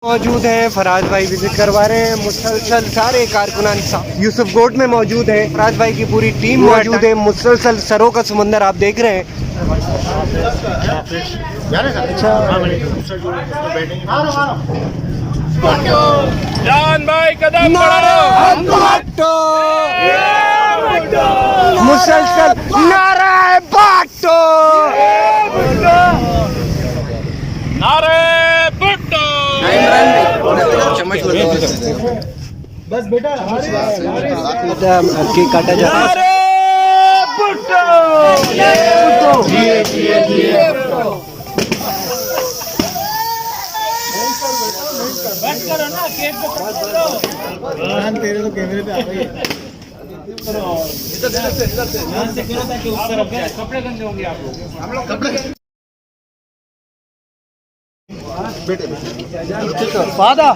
मौजूद हैं फराज भाई विजिट करवा रहे हैं मुसलसल सारे कारकुनान यूसुफ गोट में मौजूद है। फराज भाई की पूरी टीम मौजूद है। मुसलसल सरों का समंदर आप देख रहे हैं। जान भाई कदम मुसलसल नारा बाटो नारे भुट्टो। बस बेटा केक काटा जा रहा है। तेरे तो कैमरे पे आ गई है। कपड़े गंदे होंगे आप लोग। वादा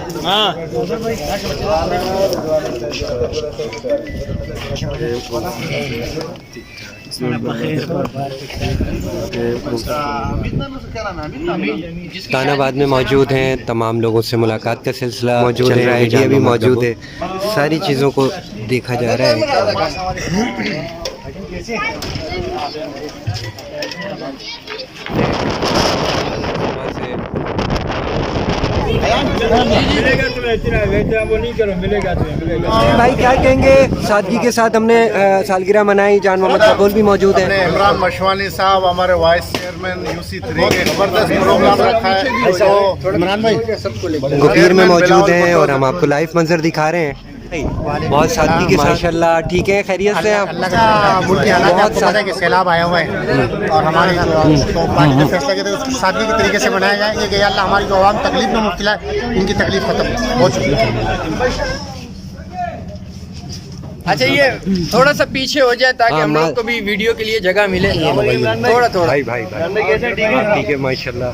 तानाबाद में मौजूद हैं। तमाम लोगों से मुलाकात का सिलसिला मौजूद है। ये भी मौजूद है। सारी चीज़ों को देखा जा रहा है। भाई क्या कहेंगे, सादगी के साथ हमने सालगिरह मनाई। जान मोहम्मद कबूल भी मौजूद है। इमरान मशवानी साहब हमारे वाइस चेयरमैन UC3 के जबरदस्त प्रोग्राम रखा है। तो इमरान भाई गफीर में मौजूद हैं और हम आपको लाइव मंजर दिखा रहे हैं। बहुत सादगी के साथ माशाल्लाह। ठीक है, खैरियत से आप? बहुत सारे के सैलाब आया हुआ है और हमारे तो पार्टी का फैसला किया था सादगी के तरीके से मनाया जाए कि अल्लाह हमारी जो आवाम तकलीफ में मुब्तला है इनकी तकलीफ खत्म। बहुत शुक्रिया। अच्छा, ये थोड़ा सा पीछे हो जाए ताकि हम लोग को भी वीडियो के लिए जगह मिले। थोड़ा थोड़ा भाई ठीक है माशाल्लाह।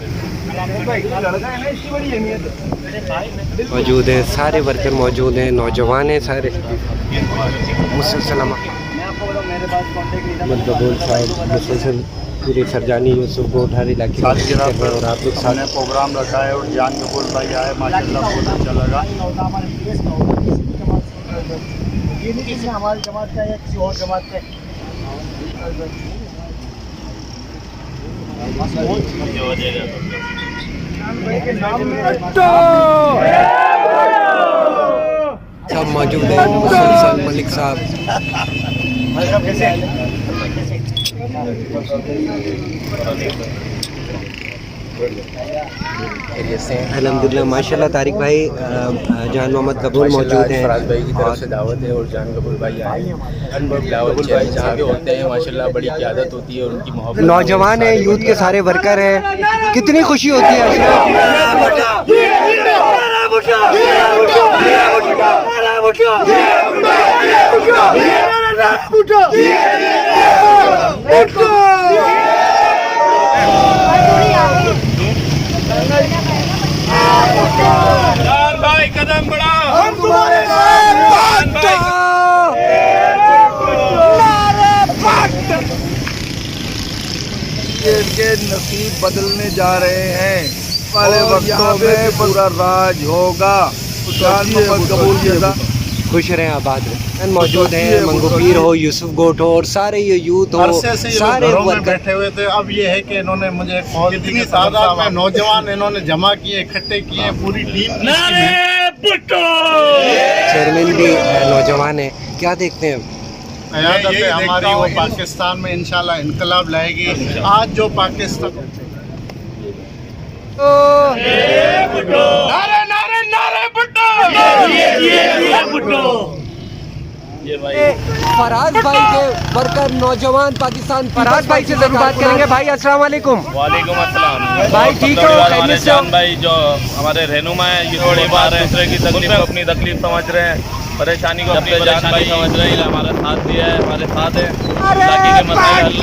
मौजूद हैं सारे वर्कर मौजूद हैं, नौजवान हैं सारे। मुसलसल कबूल साहब मुसलसल पूरे सरजानी यूसुफ गोट हर इलाके में और आप लोग सामने प्रोग्राम रखा है और जान कबूल भाई आए माशाल्लाह बहुत अच्छा लगा। ये नहीं कि हमारी जमात का या किसी और जमात का सब मौजूद है। मुसलसल मलिक साहब अल्हम्दुलिल्लाह माशाल्लाह। तारिक भाई जान मोहम्मद कबूल मौजूद हैं। फराज भाई की तरफ से दावत है और जान कबूल भाई आए हैं। बिलावल भाई जहाँ पे होते हैं माशाल्लाह बड़ी क़यादत होती है और उनकी मोहब्बत। नौजवान है, यूथ के सारे वर्कर हैं। कितनी खुशी होती है जान भाई कदम बढ़ाओ, हम तुम्हारे के नसीब बदलने जा रहे हैं। वाले वक्तों में पूरा राज होगा। जान मोहम्मद कबूल जैसा खुश रहें, आबाद रहें। मौजूद हैं मंगूपीर हो, यूसुफ गोट हो और सारे ये यूथ हो, सारे वर्कर बैठे हुए थे। अब ये है कि इन्होंने मुझे कॉल इतनी तादाद में नौजवान इन्होंने जमा किए, इकट्ठे किए, पूरी टीम। चेयरमैन भी नौजवान है। क्या देखते हैं क़यादत है हमारी, वो पाकिस्तान में इंशाल्लाह इनकलाब लाएगी। आज जो पाकिस्तान नारे नारे नारे भुट्टो। फराज भाई के वर्कर नौजवान पाकिस्तान। फराज भाई से जरूर बात करेंगे। भाई अस्सलाम वालेकुम। वालेकुम अस्सलाम भाई ठीक हो? हमारे जान भाई जो हमारे रहनुमा है, ये थोड़ी बार दूसरे की तकलीफ को अपनी तकलीफ समझ रहे हैं, परेशानी को अपनी परेशानी समझ रहे हैं। हमारा साथ दिया है, हमारे साथ है। बाकी के मसाइल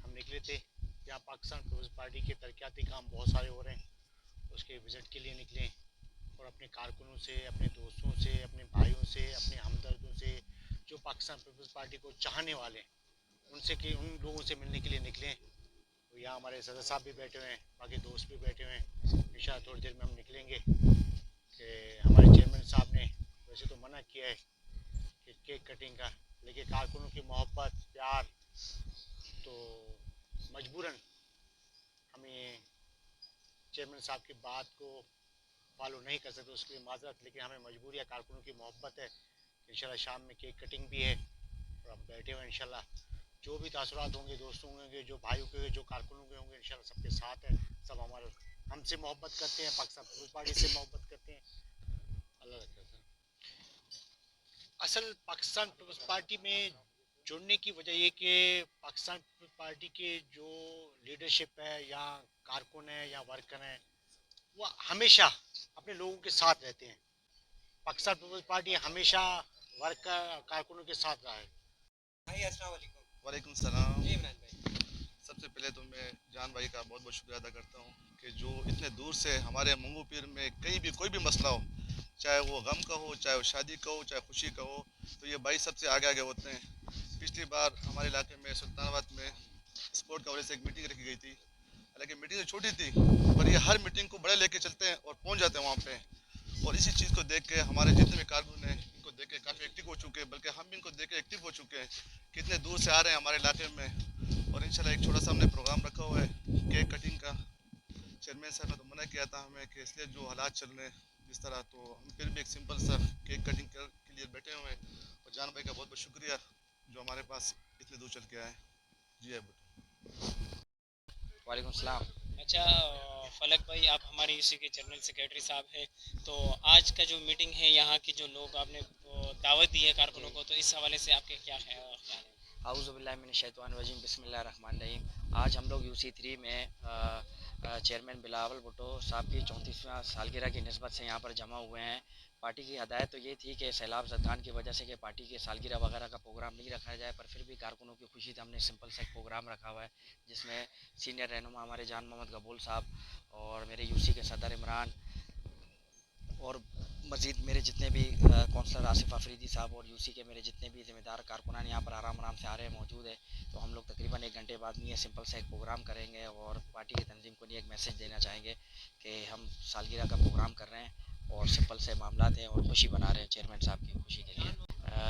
हम निकले थे यहाँ पाकिस्तान पीपल्स पार्टी के तरक्याती काम बहुत सारे हो रहे हैं, उसके विजिट के लिए निकले और अपने कारकुनों से, अपने दोस्तों से, अपने भाइयों से, अपने हमदर्दों से जो पाकिस्तान पीपल्स पार्टी को चाहने वाले हैं उन लोगों से मिलने के लिए निकले। तो यहाँ हमारे सदर साहब भी बैठे हुए हैं, बाकी दोस्त भी बैठे हुए हैं। इंशाल्लाह थोड़ी देर में हम निकलेंगे कि हमारे चेयरमैन साहब ने वैसे तो मना किया है कि केक कटिंग का, लेकिन कारकुनों की मोहब्बत प्यार तो मजबूरन हमें चेयरमैन साहब की बात को फॉलो नहीं कर सकते, उसके लिए माजरत, लेकिन हमें मजबूरी है, कारकुनों की मोहब्बत है। इंशाल्लाह शाम में केक कटिंग भी है और अब बैठे हुए इंशाल्लाह जो भी तासुरात होंगे, दोस्तों होंगे, जो भाइयों के जो कारकुनों के होंगे, इंशाल्लाह सबके साथ है। सब हमारे हमसे मोहब्बत करते हैं, पाकिस्तान पीपल्स पार्टी से मोहब्बत करते हैं। अल्लाह रखा। असल पाकिस्तान पीपल्स पार्टी में जुड़ने की वजह ये कि पाकिस्तान पीपल्स पार्टी के जो लीडरशिप है या कारकुन है या वर्कर हैं, वो हमेशा अपने लोगों के साथ रहते हैं। पाकिस्तान पीपल्स पार्टी हमेशा वर्कर कारकुनों के साथ रहा है। भाई अस्सलाम वालेकुम। वालेकुम सलाम। जी इमरान भाई, सबसे पहले तो मैं जान भाई का बहुत बहुत शुक्रिया अदा करता हूँ कि जो इतने दूर से हमारे मंगू पीर में कहीं भी कोई भी मसला हो, चाहे वो गम का हो, चाहे वो शादी का हो, चाहे खुशी का हो, तो ये भाई सबसे आगे आगे होते हैं। पिछली बार हमारे इलाके में सुल्तानाबाद में स्पोर्ट कवरेज से एक मीटिंग रखी गई थी, हालांकि मीटिंग तो छोटी थी पर ये हर मीटिंग को बड़े लेके चलते हैं और पहुँच जाते हैं वहाँ पे। और इसी चीज़ को देख के हमारे जितने भी कारकुन हैं इनको देख के काफ़ी एक्टिव हो चुके हैं, बल्कि हम भी इनको देख के एक्टिव हो चुके हैं। कितने दूर से आ रहे हैं हमारे इलाके में। और इंशाल्लाह एक छोटा सा हमने प्रोग्राम रखा हुआ है केक कटिंग का। चेयरमैन साहब ने तो मना किया था हमें कि इसलिए जो हालात चल रहे हैं जिस तरह, तो हम फिर भी एक सिंपल सा केक कटिंग के लिए बैठे हुए हैं। और जान भाई का बहुत बहुत शुक्रिया जो हमारे पास इतने दूर चल के आए। जी है बेटा। वालेकुम सलाम। अच्छा फलक भाई, आप हमारे यूसी के जनरल सेक्रेटरी साहब हैं, तो आज का जो मीटिंग है यहाँ की जो लोग आपने दावत दी है कारकुनों को, तो इस हवाले से आपके क्या ख्याल हैं? आऊज़ुबिल्लाहिमिनश्शैतानिर्रजीम बिस्मिल्लाहिर्रहमानिर्रहीम। आज हम लोग UC3 में चेयरमैन बिलावल भुट्टो साहब की 34वां सालगिरह की निस्बत से यहाँ पर जमा हुए हैं। पार्टी की हदायत तो ये थी कि सैलाब ज़दगान की वजह से कि पार्टी के सालगिरह वगैरह का प्रोग्राम नहीं रखा जाए, पर फिर भी कारकुनों की खुशी से हमने सिंपल सा एक प्रोग्राम रखा हुआ है जिसमें सीनियर रहनुमा हमारे जान मोहम्मद कबूल साहब और मेरे UC के सदर इमरान और मज़ीद मेरे जितने भी कौंसलर आसिफ अफरीदी साहब और UC के मेरे जितने भी ज़िम्मेदार कारकुनान यहाँ पर आराम से आ रहे हैं, मौजूद है। तो हम लोग तकरीबन 1 घंटे बाद में ये सिंपल सा एक प्रोग्राम करेंगे और पार्टी की तंजीम को एक मैसेज देना चाहेंगे कि हम सालगिरह का प्रोग्राम कर रहे हैं और सिंपल से मामलात हैं और खुशी बना रहे हैं चेयरमैन साहब की खुशी के लिए।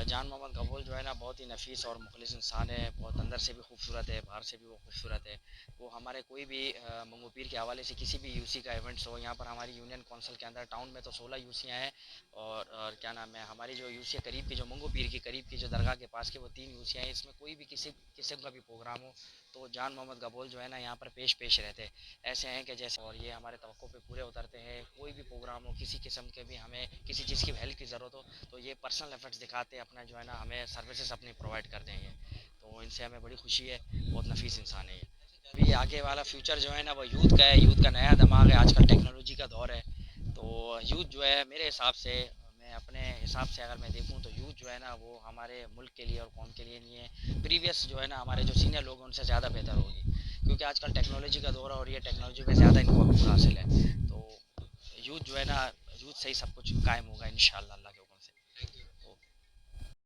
जान मोहम्मद कबूल जो है ना बहुत ही नफीस और मुखलिस इंसान है, बहुत अंदर से भी खूबसूरत है, बाहर से भी वो खूबसूरत है। वो हमारे कोई भी मंगू पीर के हवाले से किसी भी UC का इवेंट्स हो, यहाँ पर हमारी यूनियन कौंसिल के अंदर टाउन में तो 16 UC हैं और क्या नाम है हमारी जो UC करीब की जो मंगू पीर की करीब की जो दरगाह के पास के वो 3 UC हैं। इसमें कोई भी किसी किस्म का भी प्रोग्राम हो तो जान मोहम्मद कबूल जो है ना यहाँ पर पेश रहते ऐसे हैं कि जैसे, और ये हमारे तवक्को पे पूरे उतरते हैं। कोई भी प्रोग्राम हो, किसी किस्म के भी हमें किसी चीज़ की हेल्प की ज़रूरत हो तो ये पर्सनल एफर्ट्स दिखाते हैं, अपना जो है ना हमें सर्विसेज अपनी प्रोवाइड करते हैं। तो इनसे हमें बड़ी खुशी है, बहुत नफीस इंसान है ये। अभी आगे वाला फ्यूचर जो है ना वो यूथ का है, यूथ का नया दिमाग है, आजकल टेक्नोलॉजी का दौर है। तो यूथ जो है मेरे हिसाब से, मैं अपने हिसाब से अगर मैं देखूं तो यूथ जो है ना वो हमारे मुल्क के लिए और कौम के लिए नहीं है, प्रीवियस जो है ना हमारे जो सीनियर लोग हैं उनसे ज़्यादा बेहतर होगी, क्योंकि आजकल टेक्नोलॉजी का दौर है और ये टेक्नोलॉजी पे ज़्यादा इनको अकूल हासिल है। तो यूथ जो है ना, यूथ से ही सब कुछ कायम होगा इंशाअल्लाह अल्लाह के।